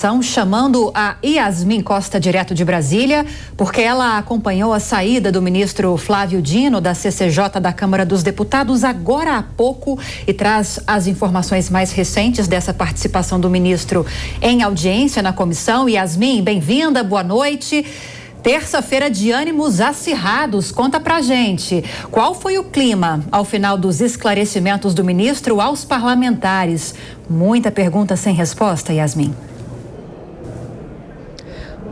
Estão chamando a Yasmin Costa direto de Brasília, porque ela acompanhou a saída do ministro Flávio Dino da CCJ da Câmara dos Deputados agora há pouco e traz as informações mais recentes dessa participação do ministro em audiência na comissão. Yasmin, bem-vinda, boa noite. Terça-feira de ânimos acirrados, conta pra gente. Qual foi o clima ao final dos esclarecimentos do ministro aos parlamentares? Muita pergunta sem resposta, Yasmin.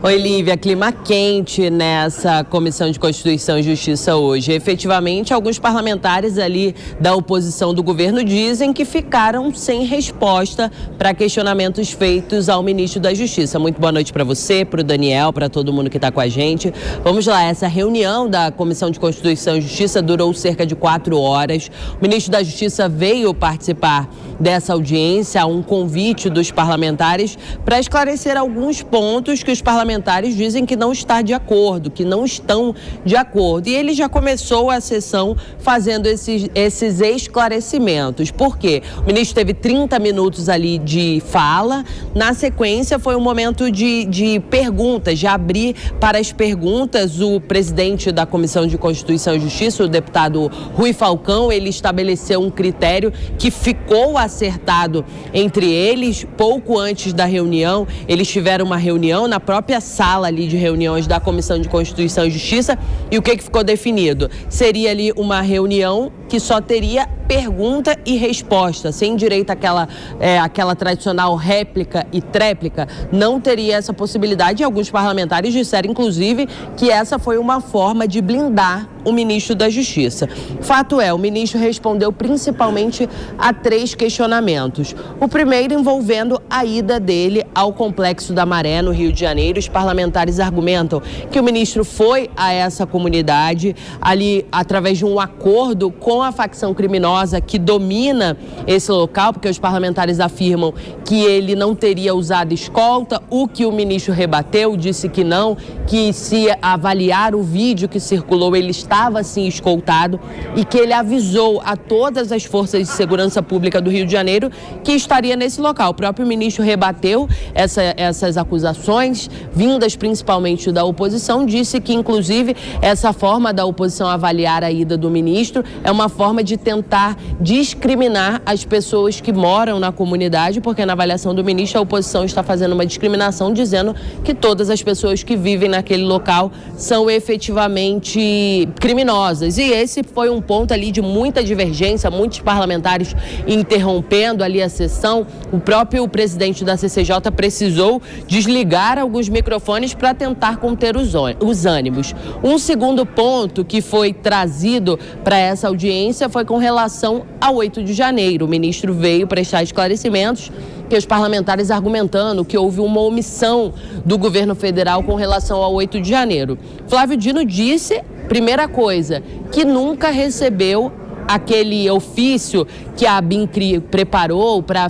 Oi, Lívia, clima quente nessa Comissão de Constituição e Justiça hoje. Efetivamente, alguns parlamentares ali da oposição do governo dizem que ficaram sem resposta para questionamentos feitos ao ministro da Justiça. Muito boa noite para você, para o Daniel, para todo mundo que está com a gente. Vamos lá, essa reunião da Comissão de Constituição e Justiça durou cerca de 4 horas. O ministro da Justiça veio participar dessa audiência, um convite dos parlamentares para esclarecer alguns pontos que os parlamentares dizem que não está de acordo, que não estão de acordo. E ele já começou a sessão fazendo esses esclarecimentos. Por quê? O ministro teve 30 minutos ali de fala. Na sequência, foi um momento de perguntas, de abrir para as perguntas. O presidente da Comissão de Constituição e Justiça, o deputado Rui Falcão, ele estabeleceu um critério que ficou acertado entre eles. Pouco antes da reunião, eles tiveram uma reunião na própria sala ali de reuniões da Comissão de Constituição e Justiça. E o que ficou definido? Seria ali uma reunião que só teria pergunta e resposta, sem direito àquela tradicional réplica e tréplica. Não teria essa possibilidade. E alguns parlamentares disseram, inclusive, que essa foi uma forma de blindar o ministro da Justiça. Fato é, o ministro respondeu principalmente a 3 questionamentos. O primeiro envolvendo a ida dele ao Complexo da Maré, no Rio de Janeiro. Os parlamentares argumentam que o ministro foi a essa comunidade ali através de um acordo com a facção criminosa que domina esse local, porque os parlamentares afirmam que ele não teria usado escolta, o que o ministro rebateu, disse que não, que se avaliar o vídeo que circulou, ele estava sim escoltado e que ele avisou a todas as forças de segurança pública do Rio de Janeiro que estaria nesse local. O próprio ministro rebateu essas acusações, vindas principalmente da oposição, disse que inclusive essa forma da oposição avaliar a ida do ministro é uma forma de tentar discriminar as pessoas que moram na comunidade, porque na avaliação do ministro a oposição está fazendo uma discriminação, dizendo que todas as pessoas que vivem naquele local são efetivamente criminosas. E esse foi um ponto ali de muita divergência, muitos parlamentares interrompendo ali a sessão. O próprio presidente da CCJ precisou desligar alguns microfones para tentar conter os ânimos. Um segundo ponto que foi trazido para essa audiência foi com relação ao 8 de janeiro. O ministro veio prestar esclarecimentos, que os parlamentares argumentando que houve uma omissão do governo federal com relação ao 8 de janeiro. Flávio Dino disse, primeira coisa, que nunca recebeu aquele ofício que a ABIN preparou para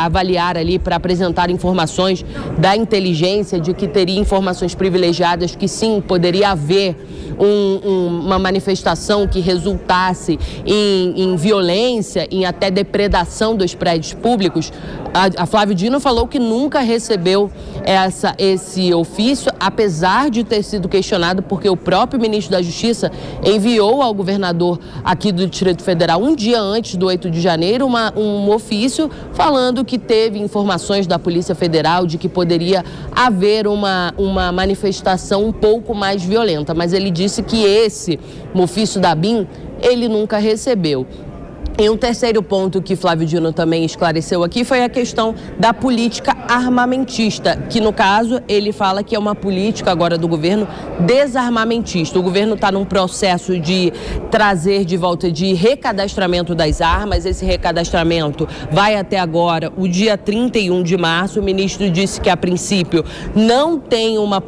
avaliar ali, para apresentar informações da inteligência, de que teria informações privilegiadas, que sim, poderia haver uma manifestação que resultasse em violência, em até depredação dos prédios públicos. A Flávio Dino falou que nunca recebeu esse ofício, apesar de ter sido questionado, porque o próprio ministro da Justiça enviou ao governador aqui do Distrito Federal, um dia antes do 8 de janeiro, um ofício falando que teve informações da Polícia Federal de que poderia haver uma manifestação um pouco mais violenta, mas ele disse que esse ofício da ABIN ele nunca recebeu. E um terceiro ponto que Flávio Dino também esclareceu aqui foi a questão da política armamentista, que no caso ele fala que é uma política agora do governo desarmamentista. O governo está num processo de trazer de volta de recadastramento das armas. Esse recadastramento vai até agora o dia 31 de março. O ministro disse que a princípio não tem uma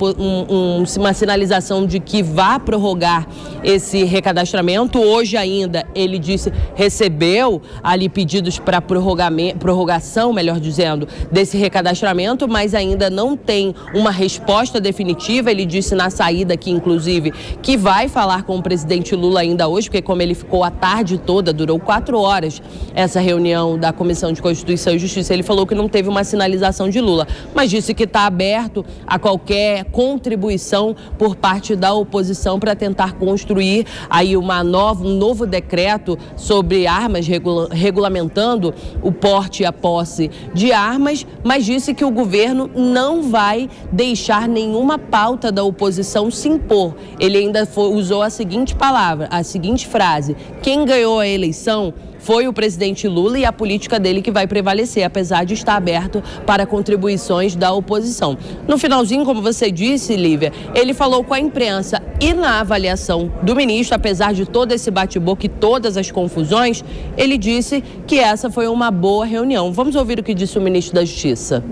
sinalização de que vá prorrogar esse recadastramento. Hoje ainda ele disse receber recebeu ali pedidos para prorrogação, melhor dizendo, desse recadastramento, mas ainda não tem uma resposta definitiva. Ele disse na saída aqui, inclusive, que vai falar com o presidente Lula ainda hoje, porque como ele ficou a tarde toda, durou 4 horas essa reunião da Comissão de Constituição e Justiça, ele falou que não teve uma sinalização de Lula, mas disse que está aberto a qualquer contribuição por parte da oposição para tentar construir aí um novo decreto sobre armas, regulamentando o porte e a posse de armas, mas disse que o governo não vai deixar nenhuma pauta da oposição se impor. Ele ainda usou a seguinte palavra, a seguinte frase: quem ganhou a eleição foi o presidente Lula e a política dele que vai prevalecer, apesar de estar aberto para contribuições da oposição. No finalzinho, como você disse, Lívia, ele falou com a imprensa e na avaliação do ministro, apesar de todo esse bate-boca e todas as confusões, ele disse que essa foi uma boa reunião. Vamos ouvir o que disse o ministro da Justiça.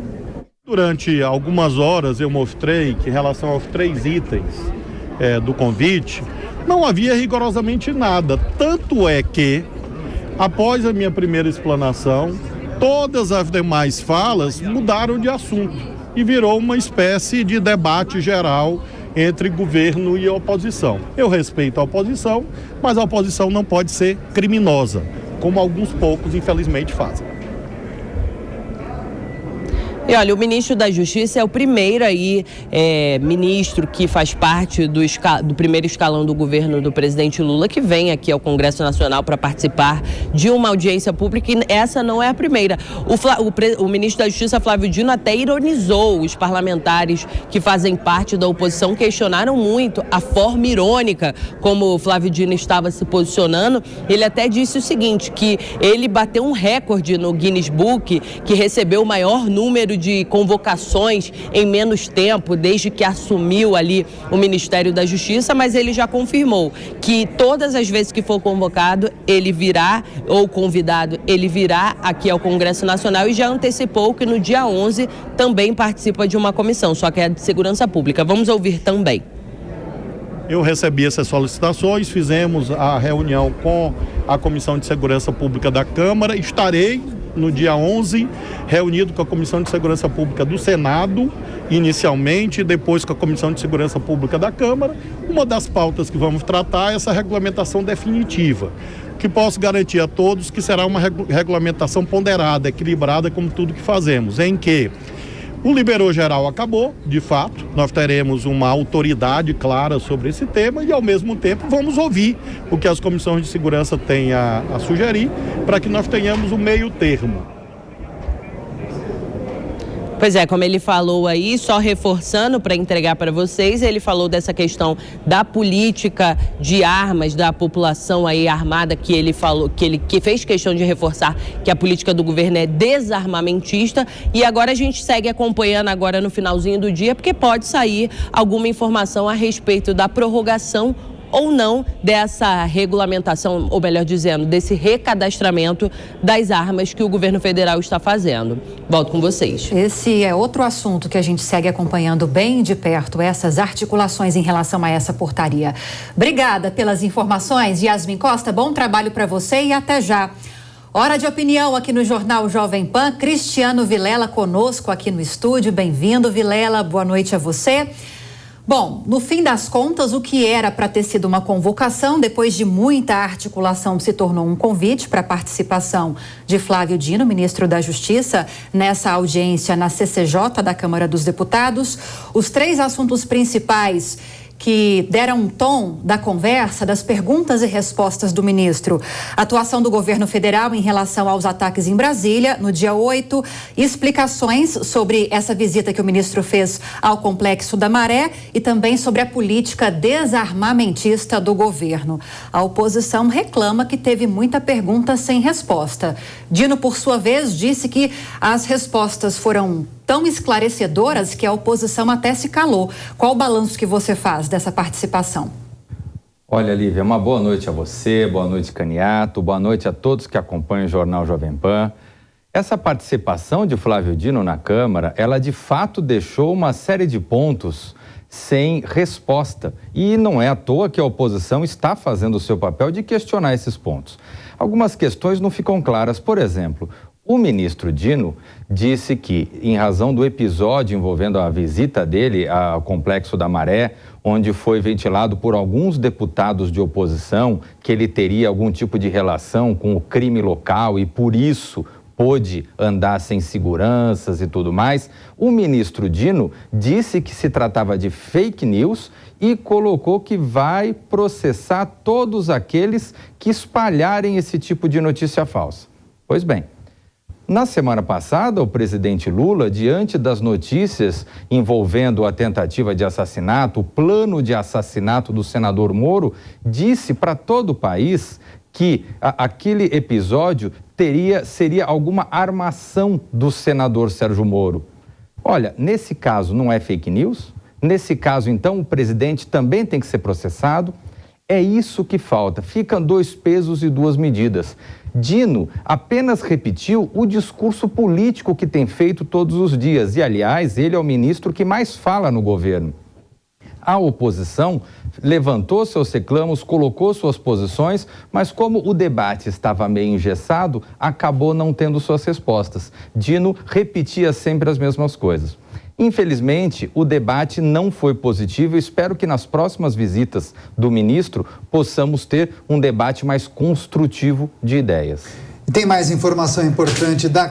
Durante algumas horas eu mostrei que em relação aos 3 itens do convite, não havia rigorosamente nada. Tanto é que, após a minha primeira explanação, todas as demais falas mudaram de assunto e virou uma espécie de debate geral entre governo e oposição. Eu respeito a oposição, mas a oposição não pode ser criminosa, como alguns poucos, infelizmente, fazem. E olha, o ministro da Justiça é o primeiro aí, ministro que faz parte do primeiro escalão do governo do presidente Lula, que vem aqui ao Congresso Nacional para participar de uma audiência pública, e essa não é a primeira. O ministro da Justiça, Flávio Dino, até ironizou os parlamentares que fazem parte da oposição, questionaram muito a forma irônica como o Flávio Dino estava se posicionando. Ele até disse o seguinte, que ele bateu um recorde no Guinness Book, que recebeu o maior número de convocações em menos tempo, desde que assumiu ali o Ministério da Justiça, mas ele já confirmou que todas as vezes que for convocado, ele virá, ou convidado, ele virá aqui ao Congresso Nacional, e já antecipou que no dia 11 também participa de uma comissão, só que é de segurança pública. Vamos ouvir também. Eu recebi essas solicitações, fizemos a reunião com a Comissão de Segurança Pública da Câmara, estarei no dia 11, reunido com a Comissão de Segurança Pública do Senado, inicialmente, depois com a Comissão de Segurança Pública da Câmara. Uma das pautas que vamos tratar é essa regulamentação definitiva, que posso garantir a todos que será uma regulamentação ponderada, equilibrada, como tudo que fazemos, em que o liberou geral acabou, de fato, nós teremos uma autoridade clara sobre esse tema e, ao mesmo tempo, vamos ouvir o que as comissões de segurança têm a sugerir para que nós tenhamos um meio termo. Pois é, como ele falou aí, só reforçando para entregar para vocês, ele falou dessa questão da política de armas, da população aí armada, que ele falou, que fez questão de reforçar que a política do governo é desarmamentista, e agora a gente segue acompanhando agora no finalzinho do dia, porque pode sair alguma informação a respeito da prorrogação ou não dessa regulamentação, ou melhor dizendo, desse recadastramento das armas que o governo federal está fazendo. Volto com vocês. Esse é outro assunto que a gente segue acompanhando bem de perto, essas articulações em relação a essa portaria. Obrigada pelas informações, Yasmin Costa, bom trabalho para você e até já. Hora de opinião aqui no Jornal Jovem Pan, Cristiano Vilela conosco aqui no estúdio. Bem-vindo, Vilela, boa noite a você. Bom, no fim das contas, o que era para ter sido uma convocação, depois de muita articulação, se tornou um convite para a participação de Flávio Dino, ministro da Justiça, nessa audiência na CCJ da Câmara dos Deputados. Os 3 assuntos principais que deram um tom da conversa, das perguntas e respostas do ministro: atuação do governo federal em relação aos ataques em Brasília, no dia 8, explicações sobre essa visita que o ministro fez ao Complexo da Maré e também sobre a política desarmamentista do governo. A oposição reclama que teve muita pergunta sem resposta. Dino, por sua vez, disse que as respostas foram tão esclarecedoras que a oposição até se calou. Qual o balanço que você faz dessa participação? Olha, Lívia, uma boa noite a você, boa noite, Caniato, boa noite a todos que acompanham o Jornal Jovem Pan. Essa participação de Flávio Dino na Câmara, ela de fato deixou uma série de pontos sem resposta. E não é à toa que a oposição está fazendo o seu papel de questionar esses pontos. Algumas questões não ficam claras. Por exemplo, o ministro Dino disse que, em razão do episódio envolvendo a visita dele ao Complexo da Maré, onde foi ventilado por alguns deputados de oposição que ele teria algum tipo de relação com o crime local e, por isso, pôde andar sem seguranças e tudo mais, o ministro Dino disse que se tratava de fake news e colocou que vai processar todos aqueles que espalharem esse tipo de notícia falsa. Pois bem, na semana passada, o presidente Lula, diante das notícias envolvendo a tentativa de assassinato, o plano de assassinato do senador Moro, disse para todo o país que aquele episódio seria alguma armação do senador Sérgio Moro. Olha, nesse caso não é fake news? Nesse caso, então, o presidente também tem que ser processado? É isso que falta. Ficam 2 pesos e 2 medidas. Dino apenas repetiu o discurso político que tem feito todos os dias. E, aliás, ele é o ministro que mais fala no governo. A oposição levantou seus reclamos, colocou suas posições, mas como o debate estava meio engessado, acabou não tendo suas respostas. Dino repetia sempre as mesmas coisas. Infelizmente, o debate não foi positivo e espero que nas próximas visitas do ministro possamos ter um debate mais construtivo de ideias. Tem mais informação importante da